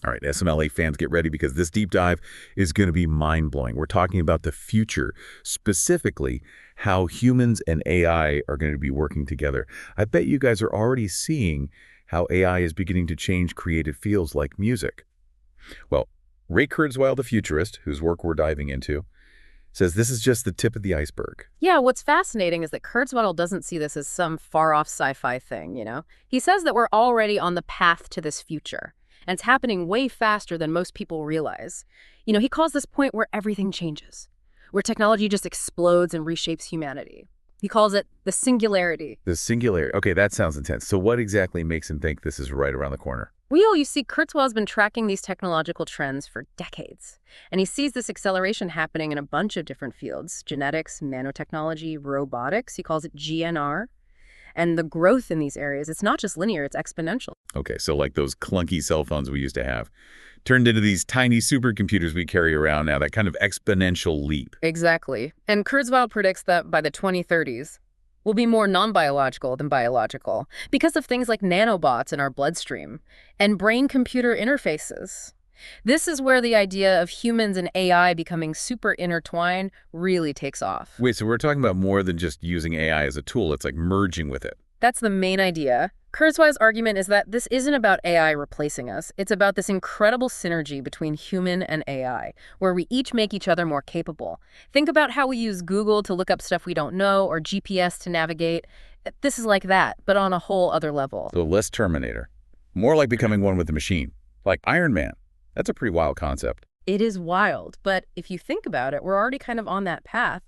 All right, SML8 fans, get ready because this deep dive is going to be mind-blowing. We're talking about the future, specifically how humans and AI are going to be working together. I bet you guys are already seeing how AI is beginning to change creative fields like music. Well, Ray Kurzweil, the futurist, whose work we're diving into, says this is just the tip of the iceberg. Yeah, what's fascinating is that Kurzweil doesn't see this as some far-off sci-fi thing, He says that we're already on the path to this future, and it's happening way faster than most people realize. He calls this point where everything changes, where technology just explodes and reshapes humanity. He calls it the singularity. The singularity. Okay, that sounds intense. So what exactly makes him think this is right around the corner? Well, you see, Kurzweil's been tracking these technological trends for decades, and he sees this acceleration happening in a bunch of different fields: genetics, nanotechnology, robotics. He calls it GNR. And the growth in these areas, it's not just linear, it's exponential. Okay, so like those clunky cell phones we used to have, turned into these tiny supercomputers we carry around now, that kind of exponential leap. Exactly. And Kurzweil predicts that by the 2030s, we'll be more non-biological than biological because of things like nanobots in our bloodstream and brain-computer interfaces. This is where the idea of humans and AI becoming super intertwined really takes off. Wait, so we're talking about more than just using AI as a tool. It's like merging with it. That's the main idea. Kurzweil's argument is that this isn't about AI replacing us. It's about this incredible synergy between human and AI, where we each make each other more capable. Think about how we use Google to look up stuff we don't know or GPS to navigate. This is like that, but on a whole other level. So less Terminator. More like becoming one with the machine. Like Iron Man. That's a pretty wild concept. It is wild, but if you think about it, we're already kind of on that path.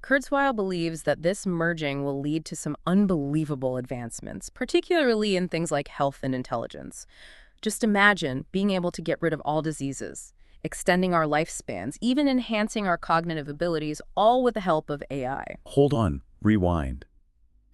Kurzweil believes that this merging will lead to some unbelievable advancements, particularly in things like health and intelligence. Just imagine being able to get rid of all diseases, extending our lifespans, even enhancing our cognitive abilities, all with the help of AI. Hold on. Rewind.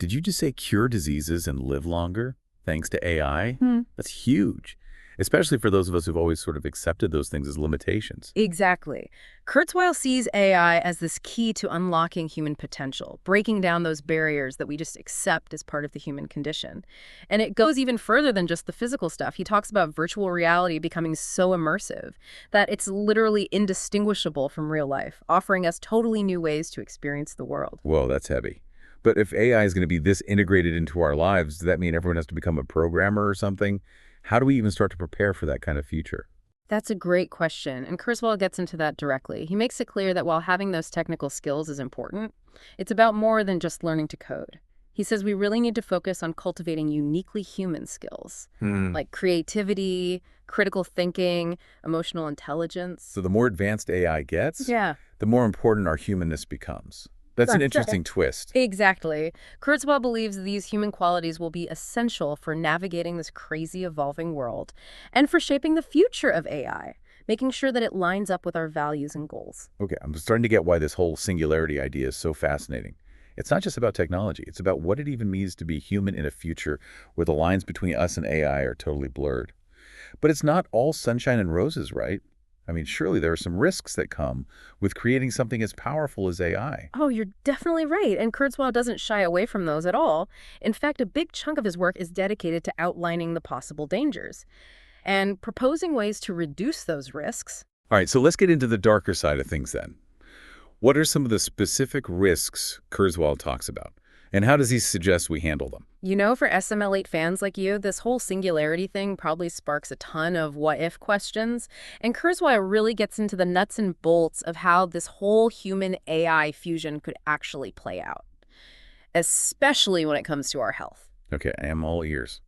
Did you just say cure diseases and live longer thanks to AI? That's huge. Especially for those of us who've always sort of accepted those things as limitations. Exactly. Kurzweil sees AI as this key to unlocking human potential, breaking down those barriers that we just accept as part of the human condition. And it goes even further than just the physical stuff. He talks about virtual reality becoming so immersive that it's literally indistinguishable from real life, offering us totally new ways to experience the world. Whoa, that's heavy. But if AI is going to be this integrated into our lives, does that mean everyone has to become a programmer or something? How do we even start to prepare for that kind of future? That's a great question, and Kurzweil gets into that directly. He makes it clear that while having those technical skills is important, it's about more than just learning to code. He says we really need to focus on cultivating uniquely human skills, like creativity, critical thinking, emotional intelligence. So the more advanced AI gets, Yeah. the more important our humanness becomes. That's an interesting twist. Exactly. Kurzweil believes these human qualities will be essential for navigating this crazy evolving world and for shaping the future of AI, making sure that it lines up with our values and goals. Okay, I'm starting to get why this whole singularity idea is so fascinating. It's not just about technology. It's about what it even means to be human in a future where the lines between us and AI are totally blurred. But it's not all sunshine and roses, right? I mean, surely there are some risks that come with creating something as powerful as AI. Oh, you're definitely right. And Kurzweil doesn't shy away from those at all. In fact, a big chunk of his work is dedicated to outlining the possible dangers and proposing ways to reduce those risks. All right, so let's get into the darker side of things then. What are some of the specific risks Kurzweil talks about? And how does he suggest we handle them? For SML8 fans like you, this whole singularity thing probably sparks a ton of what-if questions. And Kurzweil really gets into the nuts and bolts of how this whole human-AI fusion could actually play out, especially when it comes to our health. Okay, I am all ears.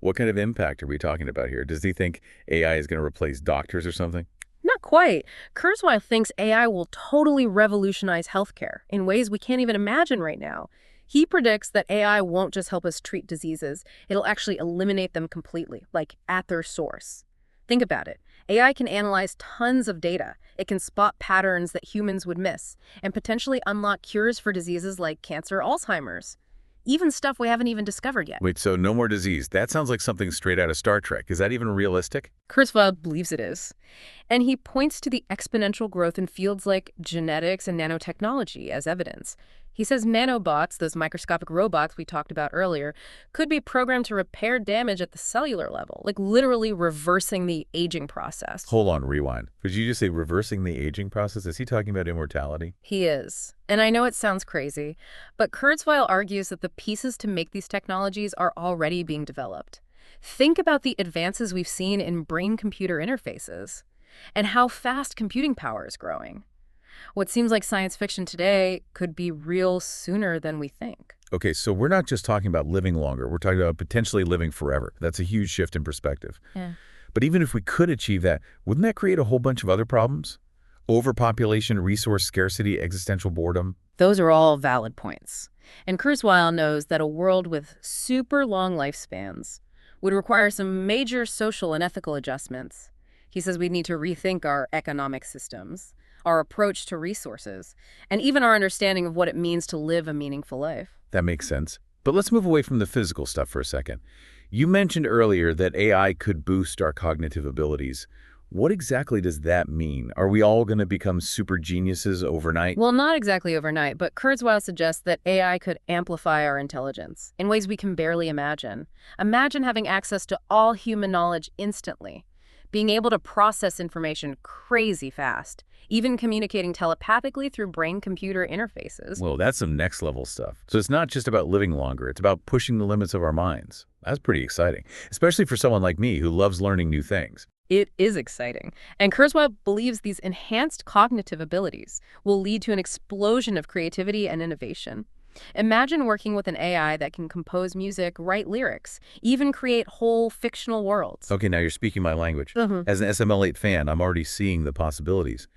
What kind of impact are we talking about here? Does he think AI is going to replace doctors or something? Not quite. Kurzweil thinks AI will totally revolutionize healthcare in ways we can't even imagine right now. He predicts that AI won't just help us treat diseases, it'll actually eliminate them completely, like at their source. Think about it. AI can analyze tons of data. It can spot patterns that humans would miss, and potentially unlock cures for diseases like cancer, Alzheimer's. Even stuff we haven't even discovered yet. Wait, so no more disease. That sounds like something straight out of Star Trek. Is that even realistic? Kurzweil believes it is. And he points to the exponential growth in fields like genetics and nanotechnology as evidence. He says nanobots, those microscopic robots we talked about earlier, could be programmed to repair damage at the cellular level, like literally reversing the aging process. Hold on, rewind. Did you just say reversing the aging process? Is he talking about immortality? He is. And I know it sounds crazy, but Kurzweil argues that the pieces to make these technologies are already being developed. Think about the advances we've seen in brain-computer interfaces and how fast computing power is growing. What seems like science fiction today could be real sooner than we think. Okay, so we're not just talking about living longer. We're talking about potentially living forever. That's a huge shift in perspective. Yeah. But even if we could achieve that, wouldn't that create a whole bunch of other problems? Overpopulation, resource scarcity, existential boredom? Those are all valid points. And Kurzweil knows that a world with super long lifespans would require some major social and ethical adjustments. He says we need to rethink our economic systems, our approach to resources, and even our understanding of what it means to live a meaningful life. That makes sense. But let's move away from the physical stuff for a second. You mentioned earlier that AI could boost our cognitive abilities. What exactly does that mean? Are we all going to become super geniuses overnight? Well, not exactly overnight, but Kurzweil suggests that AI could amplify our intelligence in ways we can barely imagine. Imagine having access to all human knowledge instantly, being able to process information crazy fast, even communicating telepathically through brain-computer interfaces. Well, that's some next-level stuff. So it's not just about living longer. It's about pushing the limits of our minds. That's pretty exciting, especially for someone like me who loves learning new things. It is exciting. And Kurzweil believes these enhanced cognitive abilities will lead to an explosion of creativity and innovation. Imagine working with an AI that can compose music, write lyrics, even create whole fictional worlds. Okay, now you're speaking my language. Mhm. As an SML8 fan, I'm already seeing the possibilities.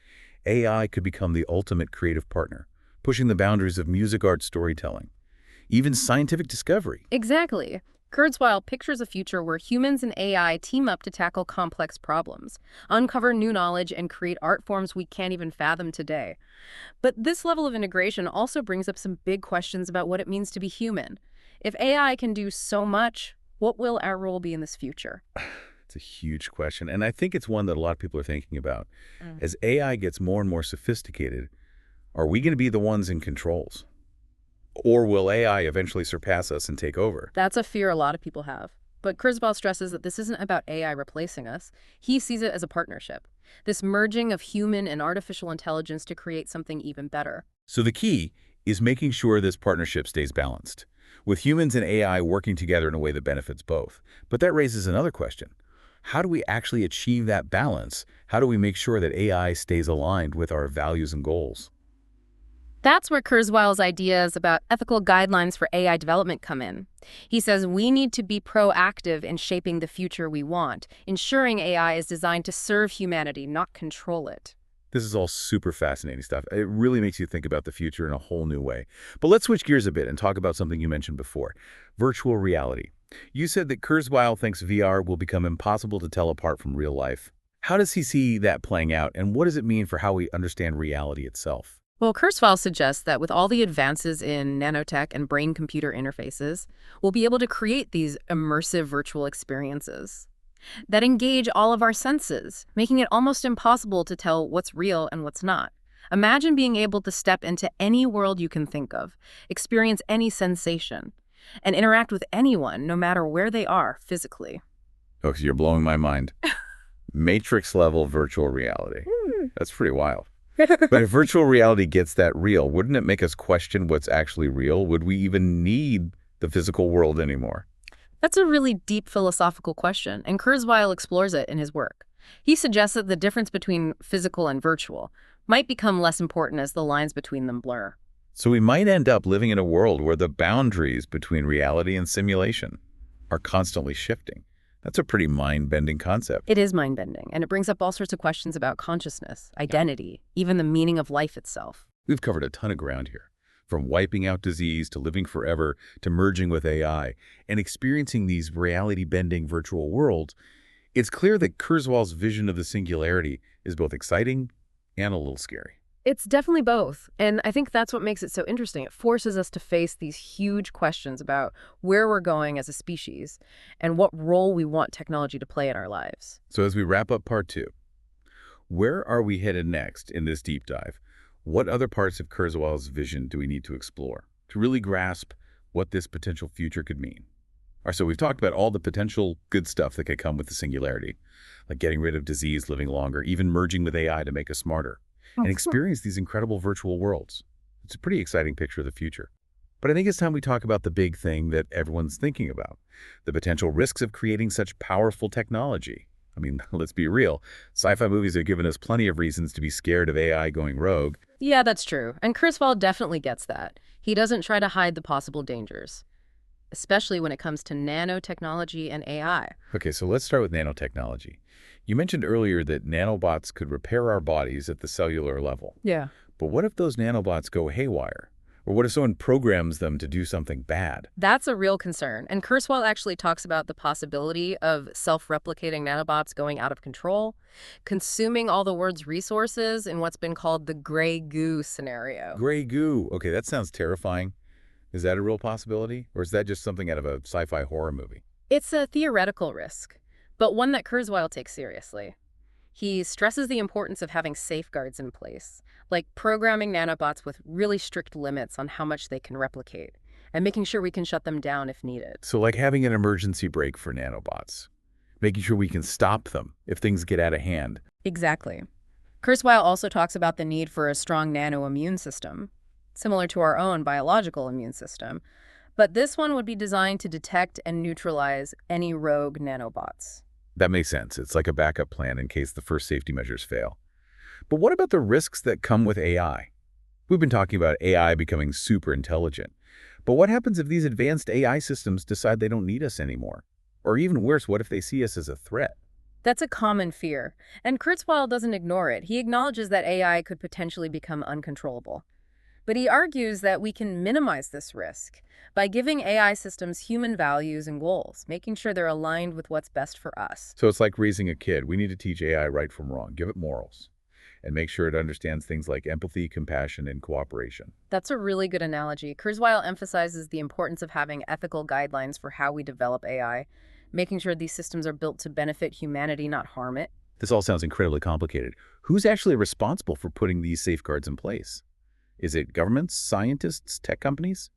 AI could become the ultimate creative partner, pushing the boundaries of music, art, storytelling, even scientific discovery. Exactly. Kurzweil pictures a future where humans and AI team up to tackle complex problems, uncover new knowledge, and create art forms we can't even fathom today. But this level of integration also brings up some big questions about what it means to be human. If AI can do so much, what will our role be in this future? It's a huge question, and I think it's one that a lot of people are thinking about. Mm. As AI gets more and more sophisticated, are we going to be the ones in controls? Or will AI eventually surpass us and take over? That's a fear a lot of people have. But Kurzweil stresses that this isn't about AI replacing us. He sees it as a partnership, this merging of human and artificial intelligence to create something even better. So the key is making sure this partnership stays balanced, with humans and AI working together in a way that benefits both. But that raises another question. How do we actually achieve that balance? How do we make sure that AI stays aligned with our values and goals? That's where Kurzweil's ideas about ethical guidelines for AI development come in. He says we need to be proactive in shaping the future we want, ensuring AI is designed to serve humanity, not control it. This is all super fascinating stuff. It really makes you think about the future in a whole new way. But let's switch gears a bit and talk about something you mentioned before, virtual reality. You said that Kurzweil thinks VR will become impossible to tell apart from real life. How does he see that playing out, and what does it mean for how we understand reality itself? Well, Kurzweil suggests that with all the advances in nanotech and brain-computer interfaces, we'll be able to create these immersive virtual experiences that engage all of our senses, making it almost impossible to tell what's real and what's not. Imagine being able to step into any world you can think of, experience any sensation, and interact with anyone, no matter where they are physically. Oh, so you're blowing my mind. Matrix-level virtual reality. That's pretty wild. But if virtual reality gets that real, wouldn't it make us question what's actually real? Would we even need the physical world anymore? That's a really deep philosophical question, and Kurzweil explores it in his work. He suggests that the difference between physical and virtual might become less important as the lines between them blur. So we might end up living in a world where the boundaries between reality and simulation are constantly shifting. That's a pretty mind-bending concept. It is mind-bending, and it brings up all sorts of questions about consciousness, identity, even the meaning of life itself. We've covered a ton of ground here, from wiping out disease to living forever to merging with AI and experiencing these reality-bending virtual worlds. It's clear that Kurzweil's vision of the singularity is both exciting and a little scary. It's definitely both, and I think that's what makes it so interesting. It forces us to face these huge questions about where we're going as a species and what role we want technology to play in our lives. So as we wrap up part 2, where are we headed next in this deep dive? What other parts of Kurzweil's vision do we need to explore to really grasp what this potential future could mean? All right, so we've talked about all the potential good stuff that could come with the singularity, like getting rid of disease, living longer, even merging with AI to make us smarter, and experience these incredible virtual worlds. It's a pretty exciting picture of the future. But I think it's time we talk about the big thing that everyone's thinking about, the potential risks of creating such powerful technology. I mean, let's be real. Sci-fi movies have given us plenty of reasons to be scared of AI going rogue. Yeah, that's true. And Kurzweil definitely gets that. He doesn't try to hide the possible dangers, especially when it comes to nanotechnology and AI. Okay, so let's start with nanotechnology. You mentioned earlier that nanobots could repair our bodies at the cellular level. Yeah. But what if those nanobots go haywire? Or what if someone programs them to do something bad? That's a real concern. And Kurzweil actually talks about the possibility of self-replicating nanobots going out of control, consuming all the world's resources in what's been called the gray goo scenario. Gray goo. Okay, that sounds terrifying. Is that a real possibility? Or is that just something out of a sci-fi horror movie? It's a theoretical risk, but one that Kurzweil takes seriously. He stresses the importance of having safeguards in place, like programming nanobots with really strict limits on how much they can replicate, and making sure we can shut them down if needed. So like having an emergency brake for nanobots, making sure we can stop them if things get out of hand. Exactly. Kurzweil also talks about the need for a strong nano-immune system, similar to our own biological immune system, but this one would be designed to detect and neutralize any rogue nanobots. That makes sense. It's like a backup plan in case the first safety measures fail. But what about the risks that come with AI? We've been talking about AI becoming super intelligent. But what happens if these advanced AI systems decide they don't need us anymore? Or even worse, what if they see us as a threat? That's a common fear, and Kurzweil doesn't ignore it. He acknowledges that AI could potentially become uncontrollable. But he argues that we can minimize this risk by giving AI systems human values and goals, making sure they're aligned with what's best for us. So it's like raising a kid. We need to teach AI right from wrong, give it morals, and make sure it understands things like empathy, compassion, and cooperation. That's a really good analogy. Kurzweil emphasizes the importance of having ethical guidelines for how we develop AI, making sure these systems are built to benefit humanity, not harm it. This all sounds incredibly complicated. Who's actually responsible for putting these safeguards in place? Is it governments, scientists, tech companies?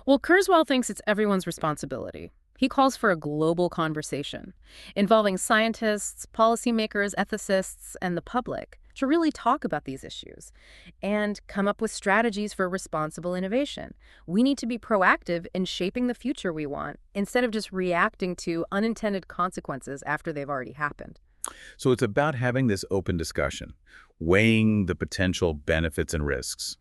Well, Kurzweil thinks it's everyone's responsibility. He calls for a global conversation involving scientists, policymakers, ethicists, and the public to really talk about these issues and come up with strategies for responsible innovation. We need to be proactive in shaping the future we want instead of just reacting to unintended consequences after they've already happened. So it's about having this open discussion, weighing the potential benefits and risks,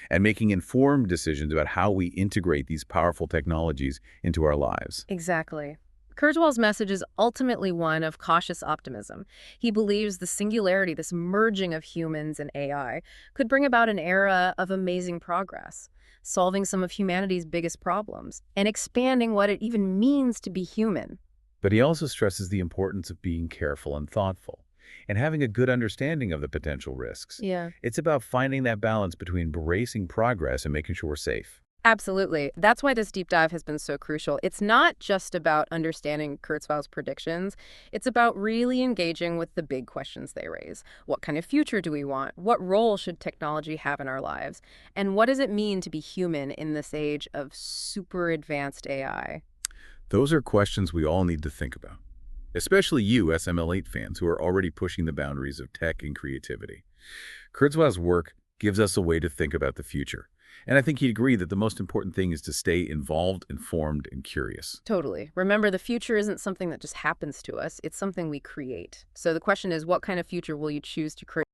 and making informed decisions about how we integrate these powerful technologies into our lives. Exactly. Kurzweil's message is ultimately one of cautious optimism. He believes the singularity, this merging of humans and AI, could bring about an era of amazing progress, solving some of humanity's biggest problems, and expanding what it even means to be human. But he also stresses the importance of being careful and thoughtful, and having a good understanding of the potential risks. Yeah. It's about finding that balance between embracing progress and making sure we're safe. Absolutely. That's why this deep dive has been so crucial. It's not just about understanding Kurzweil's predictions. It's about really engaging with the big questions they raise. What kind of future do we want? What role should technology have in our lives? And what does it mean to be human in this age of super advanced AI? Those are questions we all need to think about, especially you SML8 fans who are already pushing the boundaries of tech and creativity. Kurzweil's work gives us a way to think about the future. And I think he'd agree that the most important thing is to stay involved, informed, and curious. Totally. Remember, the future isn't something that just happens to us. It's something we create. So the question is, what kind of future will you choose to create?